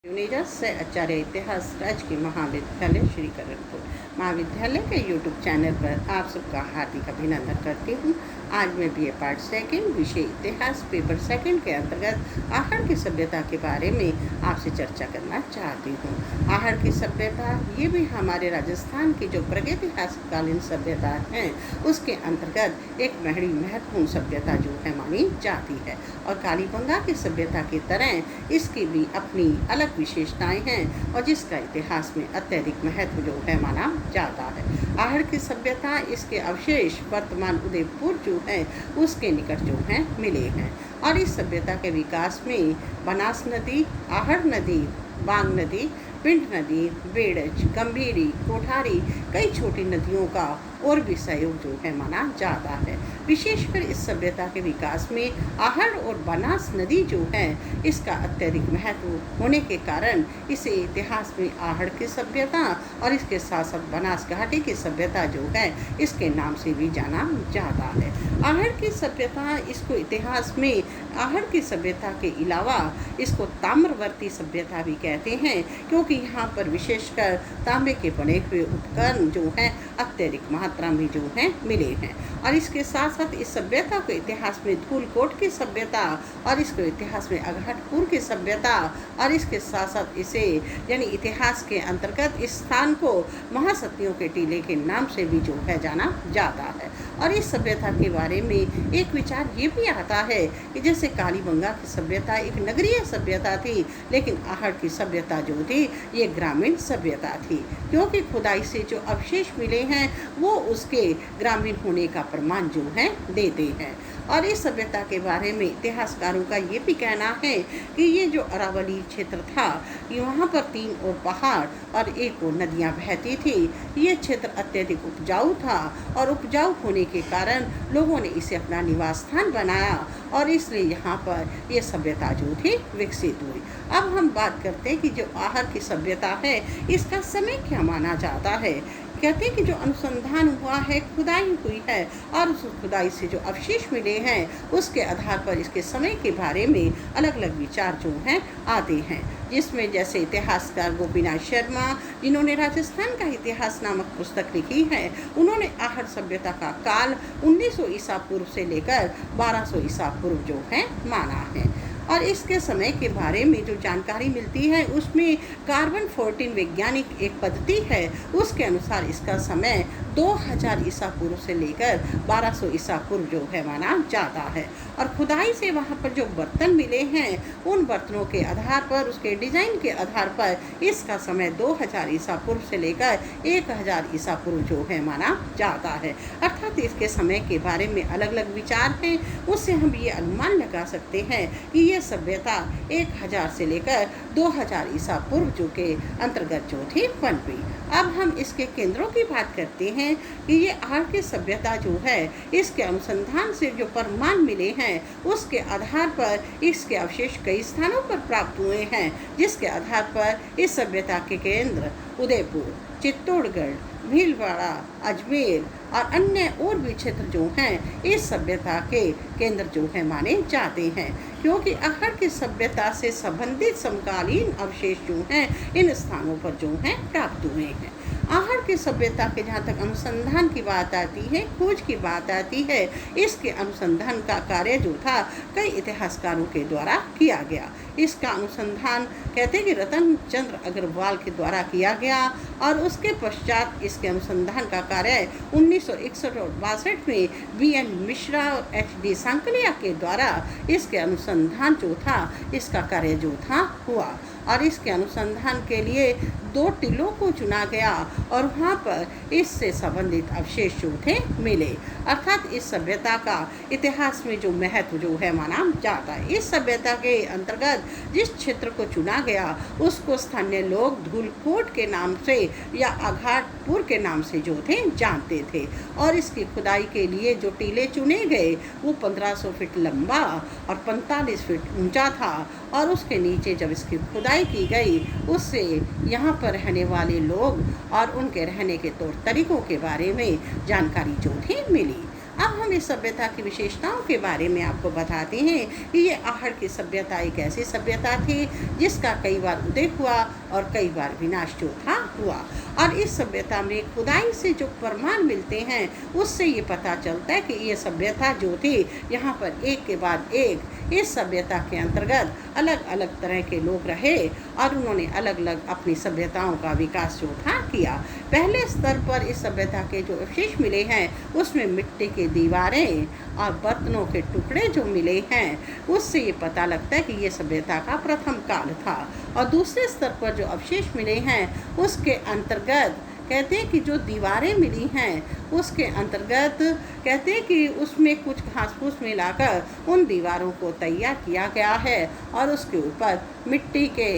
यूनिजा से आचार्य इतिहास राजकीय महाविद्यालय श्री करणपुर महाविद्यालय के यूट्यूब चैनल पर आप सबका हार्दिक अभिनंदन करती हूँ। आज मैं बीए पार्ट सेकंड विषय इतिहास पेपर सेकंड के अंतर्गत आहड़ की सभ्यता के बारे में आपसे चर्चा करना चाहती हूँ। आहड़ की सभ्यता ये भी हमारे राजस्थान की जो प्रागैतिहासिककालीन सभ्यता है उसके अंतर्गत एक बड़ी महत्वपूर्ण सभ्यता जो है मानी जाती है और कालीबंगा की सभ्यता की तरह इसकी भी अपनी अलग विशेषताएं हैं और जिसका इतिहास में अत्यधिक महत्व जो है माना जाता है। आहड़ की सभ्यता इसके अवशेष वर्तमान उदयपुर जो है उसके निकट जो है मिले हैं और इस सभ्यता के विकास में बनास नदी, आहड़ नदी, बांग नदी, पिंड नदी, बेड़ज, गंभीरी, कोठारी कई छोटी नदियों का और भी सहयोग जो है माना जाता है। विशेषकर इस सभ्यता के विकास में आहड़ और बनास नदी जो है इसका अत्यधिक महत्व होने के कारण इसे इतिहास में आहड़ की सभ्यता और इसके साथ साथ बनास घाटी की सभ्यता जो है इसके नाम से भी जाना जाता है। आहड़ की सभ्यता इसको इतिहास में आहड़ की सभ्यता के अलावा इसको ताम्रवर्ती सभ्यता भी कहते हैं क्योंकि यहाँ पर विशेषकर तांबे के बने हुए उपकरण जो हैं अत्यधिक मात्रा में जो हैं मिले हैं और इसके साथ साथ इस सभ्यता को इतिहास में धूलकोट की सभ्यता और इसको इतिहास में अघाटपुर की सभ्यता और इसके साथ साथ इसे यानी इतिहास के अंतर्गत इस स्थान को महासतियों के टीले के नाम से भी जो है जाना जाता है। और इस सभ्यता के बारे में एक विचार ये भी आता है कि जैसे कालीबंगा की सभ्यता एक नगरीय सभ्यता थी लेकिन आहड़ की सभ्यता जो थी ये ग्रामीण सभ्यता थी क्योंकि खुदाई से जो अवशेष मिले हैं वो उसके ग्रामीण होने का प्रमाण जो है देते हैं। और इस सभ्यता के बारे में इतिहासकारों का ये भी कहना है कि ये जो अरावली क्षेत्र था ये वहाँ पर 3 और पहाड़ और 1 और नदियाँ बहती थी। ये क्षेत्र अत्यधिक उपजाऊ था और उपजाऊ होने के कारण लोगों ने इसे अपना निवास स्थान बनाया और इसलिए यहाँ पर ये सभ्यता जो थी विकसित हुई। अब हम बात करते हैं कि जो आहड़ की सभ्यता है इसका समय क्या माना जाता है। कहते हैं कि जो अनुसंधान हुआ है, खुदाई हुई है और उस खुदाई से जो अवशेष मिले हैं उसके आधार पर इसके समय के बारे में अलग अलग विचार जो हैं आते हैं, जिसमें जैसे इतिहासकार गोपीनाथ शर्मा जिन्होंने राजस्थान का इतिहास नामक पुस्तक लिखी है उन्होंने आहड़ सभ्यता का काल 1900 ईसा पूर्व से लेकर 1200 ईसा पूर्व जो है माना है। और इसके समय के बारे में जो जानकारी मिलती है उसमें कार्बन 14 वैज्ञानिक एक पद्धति है उसके अनुसार इसका समय 2000 ईसा पूर्व से लेकर 1200 ईसा पूर्व जो है माना जाता है। और खुदाई से वहाँ पर जो बर्तन मिले हैं उन बर्तनों के आधार पर उसके डिजाइन के आधार पर इसका समय 2000 ईसा पूर्व से लेकर 1000 ईसा पूर्व जो है माना जाता है। अर्थात इसके समय के बारे में अलग अलग विचार हैं, उससे हम ये अनुमान लगा सकते हैं कि ये सभ्यता 1000 से लेकर 2000 ईसा पूर्व जो के अंतर्गत जो थी बन गई। अब हम इसके केंद्रों की बात करते हैं कि ये आहड़ की सभ्यता जो है इसके अनुसंधान से जो प्रमाण मिले हैं उसके आधार पर इसके अवशेष कई स्थानों पर प्राप्त हुए हैं, जिसके आधार पर इस सभ्यता के केंद्र उदयपुर, चित्तौड़गढ़, भीलवाड़ा, अजमेर और अन्य और भी क्षेत्र जो हैं इस सभ्यता के केंद्र जो है माने जाते हैं क्योंकि आहड़ की सभ्यता से संबंधित समकालीन अवशेष जो हैं इन स्थानों पर जो हैं प्राप्त हुए हैं। आहड़ की सभ्यता के जहाँ तक अनुसंधान की बात आती है, खोज की बात आती है, इसके अनुसंधान का कार्य जो था कई इतिहासकारों के द्वारा किया गया। इसका अनुसंधान कहते हैं कि रतन चंद्र अग्रवाल के द्वारा किया गया और उसके पश्चात इसके अनुसंधान का कार्य 1961 और 62 में BN मिश्रा और HD सांकलिया के द्वारा इसके अनुसंधान जो था इसका कार्य जो था हुआ और इसके अनुसंधान के लिए 2 टीलों को चुना गया और वहाँ पर इससे संबंधित अवशेष जो थे मिले। अर्थात इस सभ्यता का इतिहास में जो महत्व जो है माना जाता है। इस सभ्यता के अंतर्गत जिस क्षेत्र को चुना गया उसको स्थानीय लोग धूलकोट के नाम से या अघाटपुर के नाम से जो थे जानते थे और इसकी खुदाई के लिए जो टीले चुने गए वो 1500 फीट लंबा और 45 फीट ऊंचा था और उसके नीचे जब इसकी खुदाई की गई उससे यहाँ पर रहने वाले लोग और उनके रहने के तौर तरीकों के बारे में जानकारी जो थी मिली। अब हम इस सभ्यता की विशेषताओं के बारे में आपको बताते हैं कि ये आहड़ की सभ्यता एक ऐसी सभ्यता थी जिसका कई बार उदय हुआ और कई बार विनाश जो था हुआ। और इस सभ्यता में खुदाई से जो प्रमाण मिलते हैं उससे ये पता चलता है कि ये सभ्यता जो थी यहाँ पर एक के बाद एक इस सभ्यता के अंतर्गत अलग अलग तरह के लोग रहे और उन्होंने अलग अलग अपनी सभ्यताओं का विकास जो था किया। पहले स्तर पर इस सभ्यता के जो अवशेष मिले हैं उसमें मिट्टी की दीवारें और बर्तनों के टुकड़े जो मिले हैं उससे ये पता लगता है कि ये सभ्यता का प्रथम काल था। और दूसरे स्तर पर जो अवशेष मिले हैं उसके अंतर्गत कहते हैं कि जो दीवारें मिली हैं उसके अंतर्गत कहते हैं कि उसमें कुछ घास फूस मिलाकर उन दीवारों को तैयार किया गया है और उसके ऊपर मिट्टी के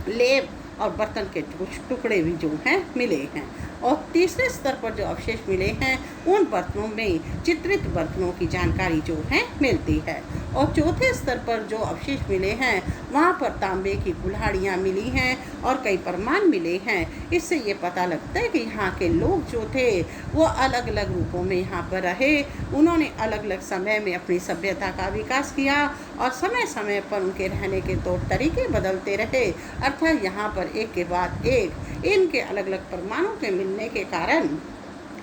लेप और बर्तन के कुछ टुकड़े भी जो हैं मिले हैं। और तीसरे स्तर पर जो अवशेष मिले हैं उन बर्तनों में चित्रित बर्तनों की जानकारी जो है मिलती है। और चौथे स्तर पर जो अवशेष मिले हैं वहाँ पर तांबे की कुल्हाड़ियाँ मिली हैं और कई प्रमाण मिले हैं। इससे ये पता लगता है कि यहाँ के लोग जो थे वो अलग अलग रूपों में यहाँ पर रहे। उन्होंने अलग अलग समय में अपनी सभ्यता का विकास किया और समय समय पर उनके रहने के तौर तरीके बदलते रहे। अर्थात यहाँ पर एक के बाद एक इनके अलग अलग प्रमाणों के मिलने के कारण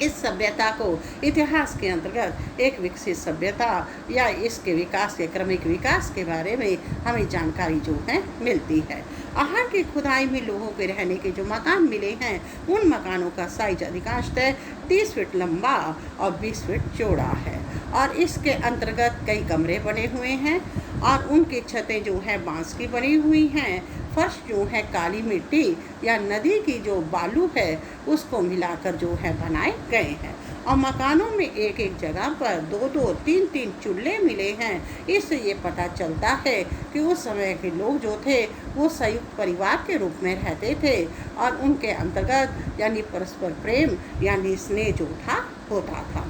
इस सभ्यता को इतिहास के अंतर्गत एक विकसित सभ्यता या इसके विकास के क्रमिक विकास के बारे में हमें जानकारी जो है मिलती है। आहड़ की खुदाई में लोगों के रहने के जो मकान मिले हैं उन मकानों का साइज अधिकांशतः 30 फीट लंबा और 20 फीट चौड़ा है और इसके अंतर्गत कई कमरे बने हुए हैं और उनकी छतें जो हैं बांस की बनी हुई हैं। फर्श जो है काली मिट्टी या नदी की जो बालू है उसको मिलाकर जो है बनाए गए हैं। और मकानों में एक एक जगह पर 2-2, 3-3 चूल्हे मिले हैं। इससे ये पता चलता है कि उस समय के लोग जो थे वो संयुक्त परिवार के रूप में रहते थे और उनके अंतर्गत यानी परस्पर प्रेम यानी स्नेह जो था होता था।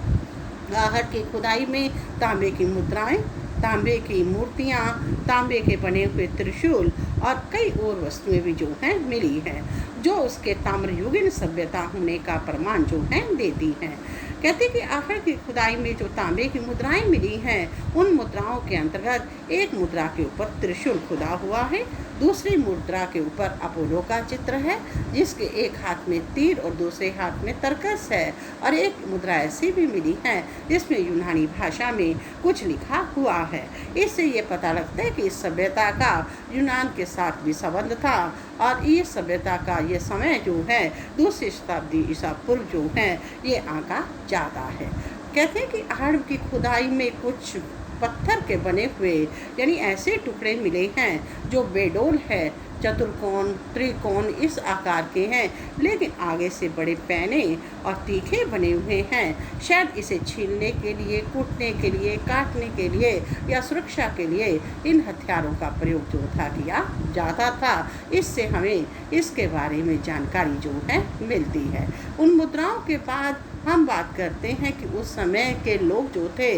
आहड़ की खुदाई में तांबे की मुद्राएं, तांबे की मूर्तियाँ, तांबे के बने हुए त्रिशूल और कई और वस्तुएं भी जो हैं मिली हैं जो उसके ताम्रयुगीन सभ्यता होने का प्रमाण जो है देती हैं। कहते कि आहड़ की खुदाई में जो तांबे की मुद्राएं मिली हैं उन मुद्राओं के अंतर्गत एक मुद्रा के ऊपर त्रिशूल खुदा हुआ है, दूसरी मुद्रा के ऊपर अपोलो का चित्र है जिसके एक हाथ में तीर और दूसरे हाथ में तरकस है और एक मुद्रा ऐसी भी मिली है जिसमें यूनानी भाषा में कुछ लिखा हुआ है। इससे ये पता लगता है कि इस सभ्यता का यूनान के साथ भी संबंध था और इस सभ्यता का ये समय जो है 2री शताब्दी ईसा पूर्व जो है ये आंका जाता है। कहते हैं कि आहड़ की खुदाई में कुछ पत्थर के बने हुए यानी ऐसे टुकड़े मिले हैं जो बेडोल है, चतुर्कोण, त्रिकोण इस आकार के हैं लेकिन आगे से बड़े पैने और तीखे बने हुए हैं। शायद इसे छीलने के लिए, कूटने के लिए, काटने के लिए या सुरक्षा के लिए इन हथियारों का प्रयोग जो था किया जाता था। इससे हमें इसके बारे में जानकारी जो है मिलती है। उन मुद्राओं के बाद हम बात करते हैं कि उस समय के लोग जो थे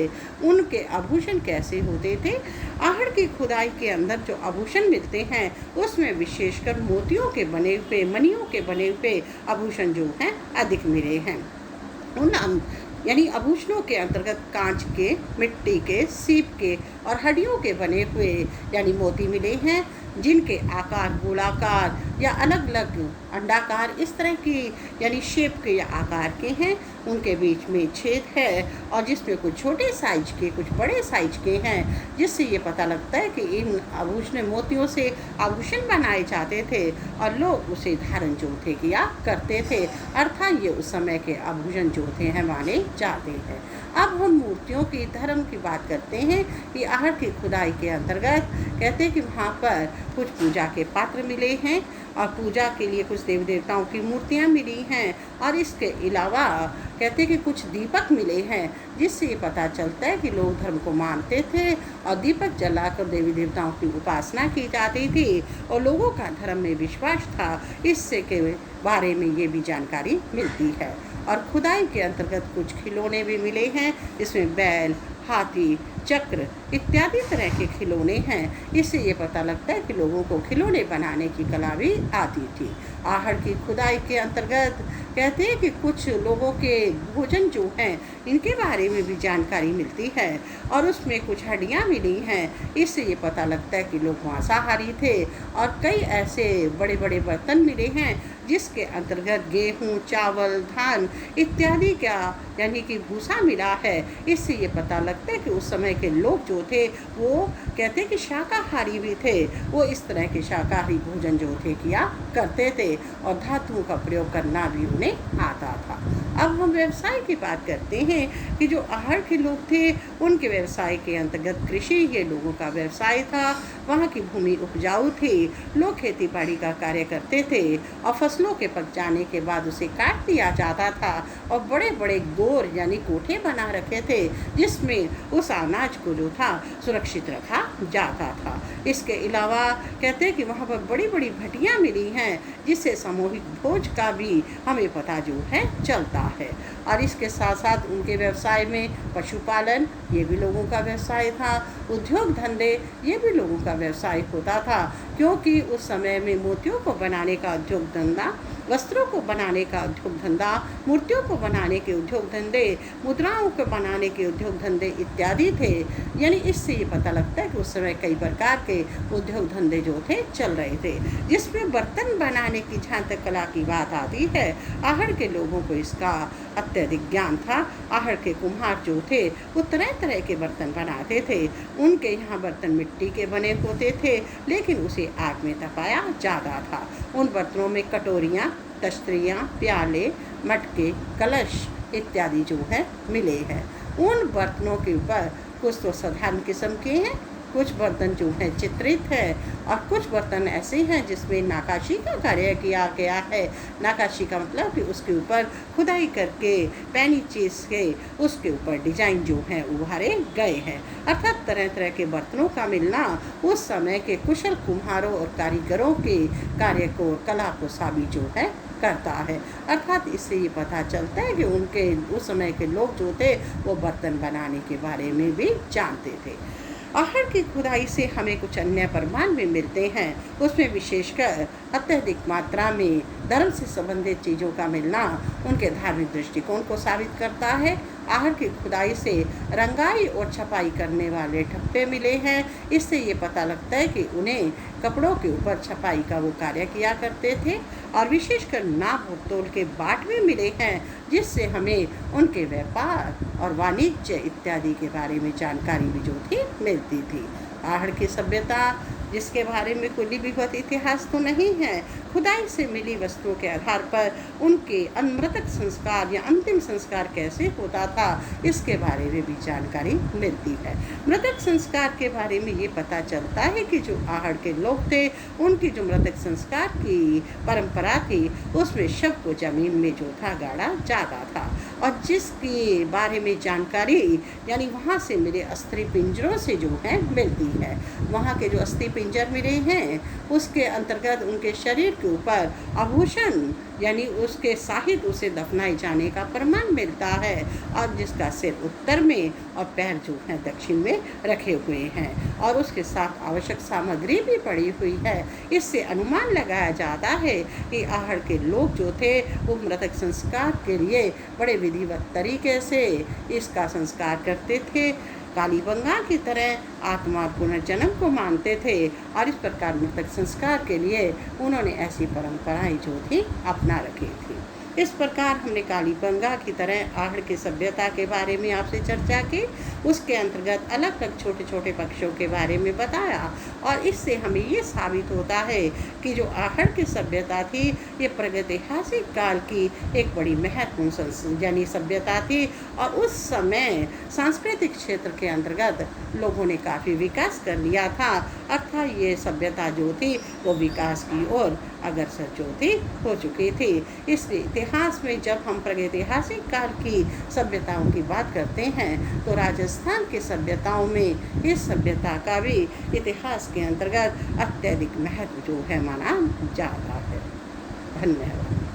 उनके आभूषण कैसे होते थे। आहड़ की खुदाई के अंदर जो आभूषण मिलते हैं उसमें विशेषकर मोतियों के बने हुए, मणियों के बने हुए आभूषण जो हैं अधिक मिले हैं। उन यानी आभूषणों के अंतर्गत कांच के, मिट्टी के, सीप के और हड्डियों के बने हुए यानी मोती मिले हैं जिनके आकार गोलाकार या अलग अलग अंडाकार इस तरह की यानी शेप के या आकार के हैं। उनके बीच में छेद है और जिसमें कुछ छोटे साइज के, कुछ बड़े साइज के हैं जिससे ये पता लगता है कि इन आभूषण मोतियों से आभूषण बनाए जाते थे और लोग उसे धारण जो थे किया करते थे। अर्थात ये उस समय के आभूषण जो थे हैं माने जाते हैं। अब हम मूर्तियों की धर्म की बात करते हैं कि आहड़ की खुदाई के अंतर्गत कहते हैं कि वहाँ पर कुछ पूजा के पात्र मिले हैं और पूजा के लिए कुछ देवी देवताओं की मूर्तियाँ मिली हैं और इसके अलावा कहते हैं कि कुछ दीपक मिले हैं जिससे ये पता चलता है कि लोग धर्म को मानते थे और दीपक जलाकर देवी देवताओं की उपासना की जाती थी और लोगों का धर्म में विश्वास था। इससे के बारे में ये भी जानकारी मिलती है। और खुदाई के अंतर्गत कुछ खिलौने भी मिले हैं। इसमें बैल, हाथी, चक्र इत्यादि तरह के खिलौने हैं। इससे ये पता लगता है कि लोगों को खिलौने बनाने की कला भी आती थी। आहड़ की खुदाई के अंतर्गत कहते हैं कि कुछ लोगों के भोजन जो हैं इनके बारे में भी जानकारी मिलती है और उसमें कुछ हड्डियाँ मिली हैं। इससे ये पता लगता है कि लोग मांसाहारी थे। और कई ऐसे बड़े बड़े बर्तन मिले हैं जिसके अंतर्गत गेहूँ, चावल, धान इत्यादि का यानी कि भूसा मिला है। इससे ये पता लगता है कि उस समय के लोग जो थे वो कहते हैं कि शाकाहारी भी थे। वो इस तरह के शाकाहारी भोजन जो थे किया करते थे और धातुओं का प्रयोग करना भी उन्हें आता था। अब हम व्यवसाय की बात करते हैं कि जो आहड़ के लोग थे उनके व्यवसाय के अंतर्गत कृषि ये लोगों का व्यवसाय था। वहाँ की भूमि उपजाऊ थी, लोग खेती बाड़ी का कार्य करते थे और फसलों के पक जाने के बाद उसे काट दिया जाता था और बड़े बड़े गोर यानी कोठे बना रखे थे जिसमें उस अनाज को जो था सुरक्षित रखा जाता था। इसके अलावा कहते हैं कि वहाँ पर बड़ी बड़ी भट्टियाँ मिली हैं जिससे सामूहिक भोज का भी हमें पता जो है चलता है। और इसके साथ साथ उनके व्यवसाय में पशुपालन ये भी लोगों का व्यवसाय था, उद्योग धंधे ये भी लोगों का व्यवसाय होता था क्योंकि उस समय में मोतियों को बनाने का उद्योग धंधा, वस्त्रों को बनाने का उद्योग धंधा, मूर्तियों को बनाने के उद्योग धंधे, मुद्राओं को बनाने के उद्योग धंधे इत्यादि थे। यानी इससे ये पता लगता है कि उस समय कई प्रकार के उद्योग धंधे जो थे चल रहे थे। जिसमें बर्तन बनाने की जहाँ तक कला की बात आती है, आहड़ के लोगों को इसका अत्यधिक ज्ञान था। आहड़ के कुम्हार जो थे वो तरह तरह के बर्तन बनाते थे। उनके यहाँ बर्तन मिट्टी के बने होते थे लेकिन उसे आग में तपाया जाता था। उन बर्तनों में कटोरियाँ, तस्तरियाँ, प्याले, मटके, कलश इत्यादि जो है मिले हैं। उन बर्तनों के ऊपर कुछ तो साधारण किस्म के हैं, कुछ बर्तन जो हैं चित्रित है और कुछ बर्तन ऐसे हैं जिसमें नक्काशी का कार्य किया गया है। नक्काशी का मतलब कि उसके ऊपर खुदाई करके पैनी चीज़ के उसके ऊपर डिजाइन जो हैं उभारे गए हैं। अर्थात तरह तरह के बर्तनों का मिलना उस समय के कुशल कुम्हारों और कारीगरों के कार्य को, कला को साबित जो है करता है। अर्थात इससे ये पता चलता है कि उनके उस समय के लोग जो थे वो बर्तन बनाने के बारे में भी जानते थे। आहड़ की खुदाई से हमें कुछ अन्य प्रमाण भी मिलते हैं। उसमें विशेषकर अत्यधिक मात्रा में धर्म से संबंधित चीज़ों का मिलना उनके धार्मिक दृष्टिकोण को साबित करता है। आहड़ की खुदाई से रंगाई और छपाई करने वाले ठप्पे मिले हैं। इससे ये पता लगता है कि उन्हें कपड़ों के ऊपर छपाई का वो कार्य किया करते थे। और विशेषकर नाप और तोल के बाट भी मिले हैं जिससे हमें उनके व्यापार और वाणिज्य इत्यादि के बारे में जानकारी भी जो थी मिलती थी। आहड़ की सभ्यता जिसके बारे में कोई लिपिबद्ध इतिहास तो नहीं है, खुदाई से मिली वस्तुओं के आधार पर उनके अमृतक संस्कार या अंतिम संस्कार कैसे होता था इसके बारे में भी जानकारी मिलती है। मृतक संस्कार के बारे में ये पता चलता है कि जो आहड़ के लोग थे उनकी जो मृतक संस्कार की परंपरा थी उसमें शव को जमीन में जो था गाड़ा जाता था और जिसके बारे में जानकारी यानी वहाँ से मिले अस्थि पिंजरों से जो है मिलती है। वहाँ के जो अस्थि पिंजर मिले हैं उसके अंतर्गत उनके शरीर के ऊपर आभूषण यानी उसके साहित्य उसे दफनाए जाने का प्रमाण मिलता है और जिसका सिर उत्तर में और पैर जो है दक्षिण में रखे हुए हैं और उसके साथ आवश्यक सामग्री भी पड़ी हुई है। इससे अनुमान लगाया जाता है कि आहड़ के लोग जो थे वो मृतक संस्कार के लिए बड़े विधिवत तरीके से इसका संस्कार करते थे। कालीबंगा की तरह आत्मा पुनर्जन्म को मानते थे और इस प्रकार मृतक संस्कार के लिए उन्होंने ऐसी परंपराएं जो थी अपना रखी थी। इस प्रकार हमने कालीबंगा की तरह आहड़ की सभ्यता के बारे में आपसे चर्चा की। उसके अंतर्गत अलग अलग छोटे छोटे पक्षों के बारे में बताया और इससे हमें ये साबित होता है कि जो आहड़ की सभ्यता थी ये प्रागैतिहासिक काल की एक बड़ी महत्वपूर्ण यानी सभ्यता थी और उस समय सांस्कृतिक क्षेत्र के अंतर्गत लोगों ने काफ़ी विकास कर लिया था। अर्थात ये सभ्यता जो थी वो विकास की ओर अग्रसर जो थी हो चुकी थी। इसलिए इतिहास में जब हम प्रागैतिहासिक काल की सभ्यताओं की बात करते हैं तो राजस्थान की सभ्यताओं में इस सभ्यता का भी इतिहास के अंतर्गत अत्यधिक महत्व जो है माना जाता है। धन्यवाद।